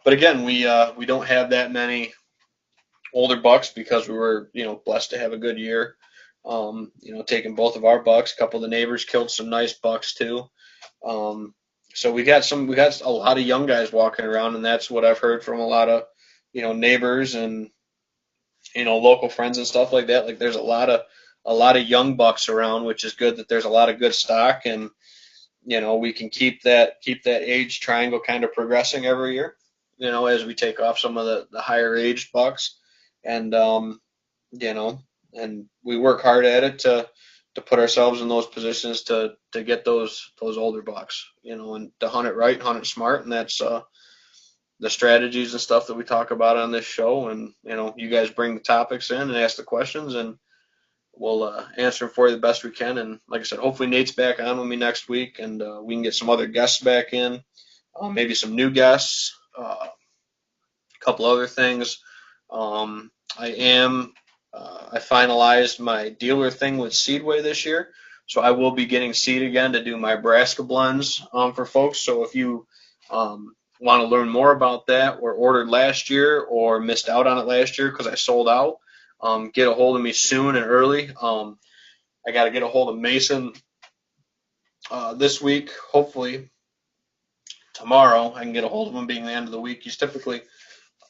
again, we don't have that many older bucks because we were blessed to have a good year. Taking both of our bucks. A couple of the neighbors killed some nice bucks too. So we got a lot of young guys walking around, and that's what I've heard from a lot of neighbors and local friends and stuff like that. Like there's a lot of young bucks around, which is good that there's a lot of good stock, and we can keep that age triangle kind of progressing every year. As we take off some of the higher aged bucks, and and we work hard at it to put ourselves in those positions to get those older bucks, and to hunt it right, hunt it smart, and that's the strategies and stuff that we talk about on this show. And you guys bring the topics in and ask the questions, and we'll answer them for you the best we can. And like I said, hopefully Nate's back on with me next week, and we can get some other guests back in, maybe some new guests, a couple other things. I finalized my dealer thing with Seedway this year, so I will be getting seed again to do my Nebraska blends for folks. So if you want to learn more about that, or ordered last year or missed out on it last year because I sold out, get a hold of me soon and early. I got to get a hold of Mason this week. Hopefully tomorrow I can get a hold of him, being the end of the week. He's typically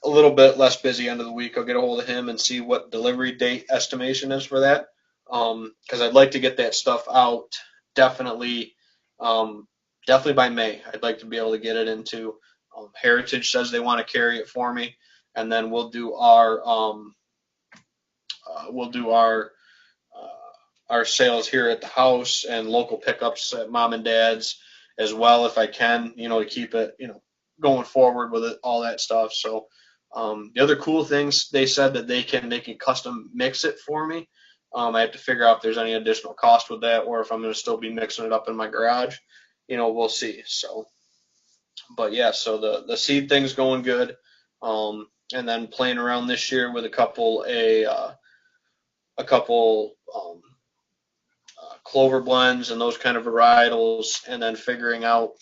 a little bit less busy end of the week. I'll get a hold of him and see what delivery date estimation is for that, because I'd like to get that stuff out definitely by May. I'd like to be able to get it into Heritage says they want to carry it for me, and then we'll do our sales here at the house and local pickups at mom and dad's as well, if I can, to keep it going forward with it, all that stuff. So the other cool things, they said that they can custom mix it for me. I have to figure out if there's any additional cost with that, or if I'm going to still be mixing it up in my garage. We'll see. So, but yeah, so the seed thing's going good. And then playing around this year with a couple clover blends and those kind of varietals, and then figuring out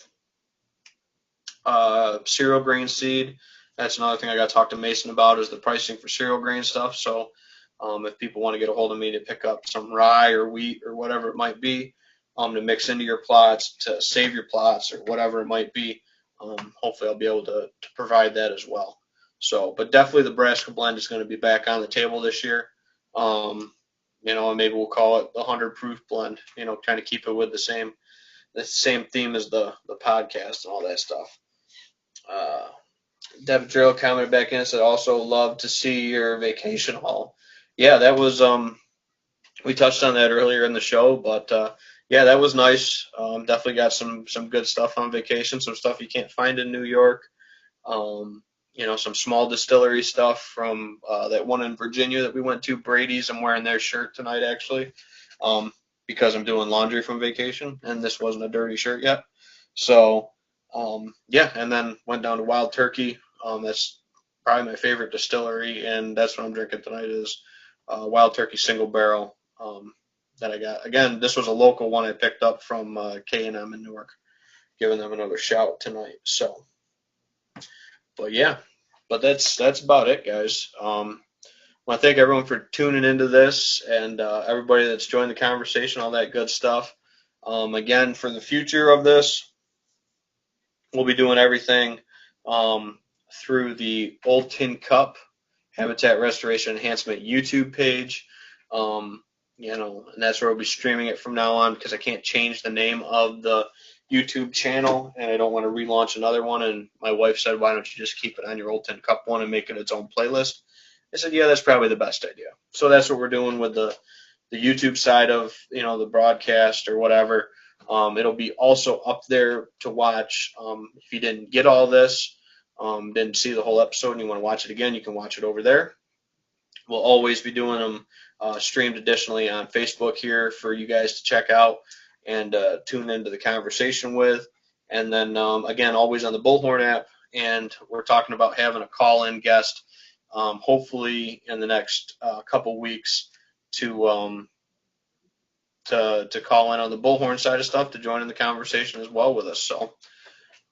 cereal grain seed. That's another thing I got to talk to Mason about, is the pricing for cereal grain stuff. So if people want to get a hold of me to pick up some rye or wheat or whatever it might be, to mix into your plots, to save your plots, or whatever it might be, hopefully I'll be able to provide that as well. So, but definitely the Nebraska blend is going to be back on the table this year. And maybe we'll call it the 100 proof blend, kind of keep it with the same theme as the podcast and all that stuff. Deb Drill commented back in and said, also love to see your vacation haul. Yeah, that was, we touched on that earlier in the show, but yeah, that was nice. Definitely got some good stuff on vacation, some stuff you can't find in New York. Some small distillery stuff from that one in Virginia that we went to, Brady's. I'm wearing their shirt tonight, actually, because I'm doing laundry from vacation, and this wasn't a dirty shirt yet. So, yeah, and then went down to Wild Turkey. That's probably my favorite distillery, and that's what I'm drinking tonight is Wild Turkey single barrel that I got. Again, this was a local one I picked up from K&M in Newark, giving them another shout tonight. So, but yeah, but that's about it, guys. I want to thank everyone for tuning into this, and everybody that's joined the conversation, all that good stuff. Again, for the future of this, we'll be doing everything through the Old Tin Cup Habitat Restoration Enhancement YouTube page. And that's where we'll be streaming it from now on, because I can't change the name of the YouTube channel, and I don't want to relaunch another one. And my wife said, why don't you just keep it on your Old Tin Cup one and make it its own playlist? They said, yeah, that's probably the best idea. So that's what we're doing with the YouTube side of, the broadcast or whatever. It'll be also up there to watch. If you didn't get all this, didn't see the whole episode and you want to watch it again, you can watch it over there. We'll always be doing them streamed additionally on Facebook here for you guys to check out and tune into the conversation with. And then again, always on the Bullhorn app. And we're talking about having a call-in guest, hopefully in the next couple weeks to call in on the Bullhorn side of stuff to join in the conversation as well with us. So I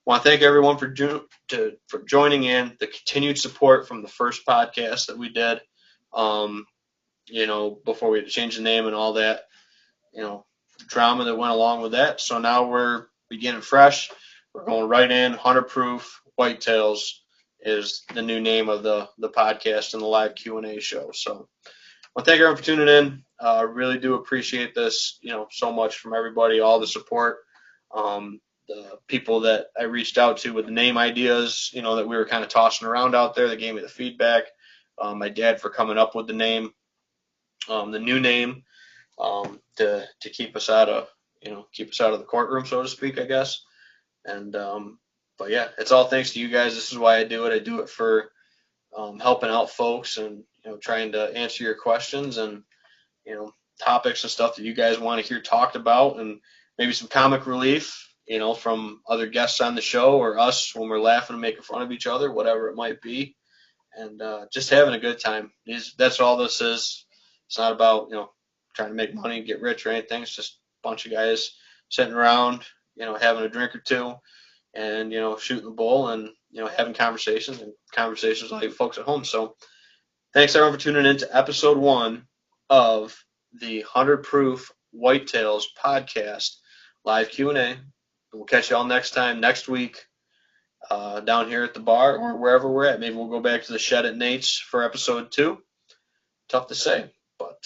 want to thank everyone for joining in, the continued support from the first podcast that we did. Before we had to change the name and all that, drama that went along with that. So now we're beginning fresh. We're going right in. 100 Proof Whitetails is the new name of the podcast and the live Q&A show. So well, thank everyone for tuning in. I really do appreciate this, so much from everybody, all the support. The people that I reached out to with the name ideas, that we were kind of tossing around out there, that gave me the feedback. My dad for coming up with the name, the new name, to keep us out of the courtroom, so to speak, I guess. And but yeah, it's all thanks to you guys. This is why I do it. I do it for helping out folks and trying to answer your questions and topics and stuff that you guys want to hear talked about, and maybe some comic relief, from other guests on the show or us when we're laughing and making fun of each other, whatever it might be, and just having a good time. That's all this is. It's not about trying to make money, get rich or anything. It's just a bunch of guys sitting around, having a drink or two, and shooting the bull and having conversations with you folks at home. So thanks everyone for tuning in to episode 1 of the 100 Proof Whitetails podcast live Q&A. We'll catch you all next week, down here at the bar or wherever we're at. Maybe we'll go back to the shed at Nate's for episode 2. Tough to say, but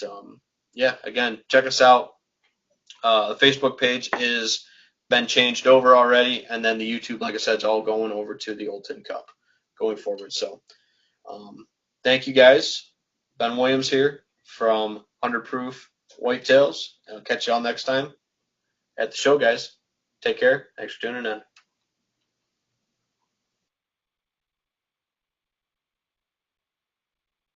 yeah, again, check us out. The Facebook page is been changed over already, and then the YouTube, like I said, is all going over to the Old Tin Cup going forward. So thank you guys. Ben Williams here from 100 Proof Whitetails, and I'll catch you all next time at the show, guys. Take care. Thanks for tuning in.